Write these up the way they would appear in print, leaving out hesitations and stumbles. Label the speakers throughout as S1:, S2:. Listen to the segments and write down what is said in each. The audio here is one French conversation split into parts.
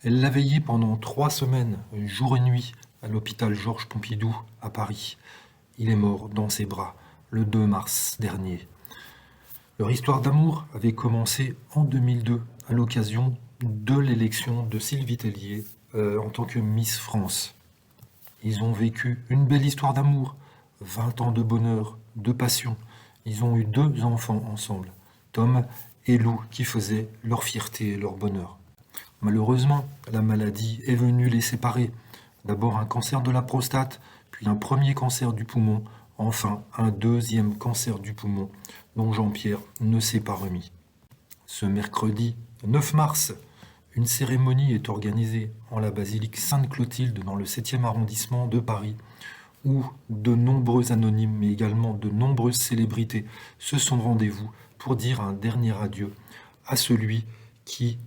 S1: Elle l'a veillé pendant 3 semaines, jour et nuit, à l'hôpital Georges Pompidou, à Paris. Il est mort dans ses bras, le 2 mars dernier. Leur histoire d'amour avait commencé en 2002, à l'occasion de l'élection de Sylvie Tellier en tant que Miss France. Ils ont vécu une belle histoire d'amour, 20 ans de bonheur, de passion. Ils ont eu 2 enfants ensemble, Tom et Lou, qui faisaient leur fierté et leur bonheur. Malheureusement, la maladie est venue les séparer. D'abord un cancer de la prostate, puis un premier cancer du poumon, enfin un deuxième cancer du poumon, dont Jean-Pierre ne s'est pas remis. Ce mercredi 9 mars, une cérémonie est organisée en la basilique Sainte-Clotilde dans le 7e arrondissement de Paris, où de nombreux anonymes, mais également de nombreuses célébrités se sont rendez-vous pour dire un dernier adieu à celui qui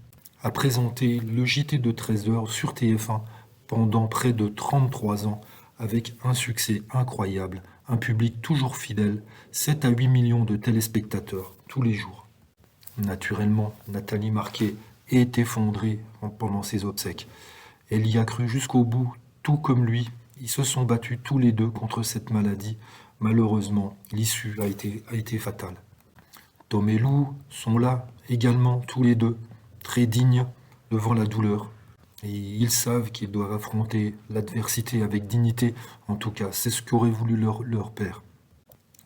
S1: a présenté le JT de 13h sur TF1 pendant près de 33 ans avec un succès incroyable, un public toujours fidèle, 7 à 8 millions de téléspectateurs tous les jours. Naturellement, Nathalie Marquet est effondrée pendant ses obsèques. Elle y a cru jusqu'au bout, tout comme lui. Ils se sont battus tous les deux contre cette maladie. Malheureusement, l'issue a été fatale. Tom et Lou sont là également, tous les deux, très dignes devant la douleur. Et ils savent qu'ils doivent affronter l'adversité avec dignité. En tout cas, c'est ce qu'aurait voulu leur père.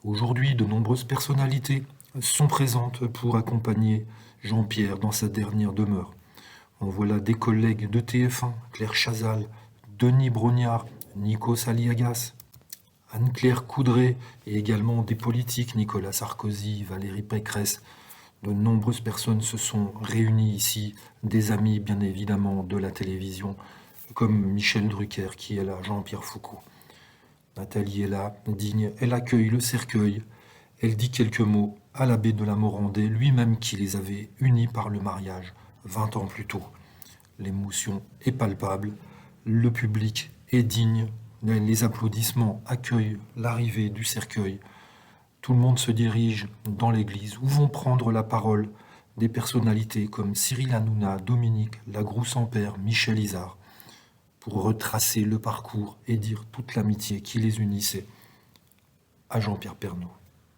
S1: Aujourd'hui, de nombreuses personnalités sont présentes pour accompagner Jean-Pierre dans sa dernière demeure. On voit là des collègues de TF1, Claire Chazal, Denis Brognard, Nikos Aliagas, Anne-Claire Coudray et également des politiques, Nicolas Sarkozy, Valérie Pécresse. De nombreuses personnes se sont réunies ici, des amis bien évidemment de la télévision, comme Michel Drucker qui est là, Jean-Pierre Foucault. Nathalie est là, digne, elle accueille le cercueil, elle dit quelques mots à l'abbé de la Morandais, lui-même qui les avait unis par le mariage 20 ans plus tôt. L'émotion est palpable, le public est digne, les applaudissements accueillent l'arrivée du cercueil. Tout le monde se dirige dans l'église où vont prendre la parole des personnalités comme Cyril Hanouna, Dominique Lagroux-Sans-Père, Michel Izard, pour retracer le parcours et dire toute l'amitié qui les unissait à Jean-Pierre Pernaut.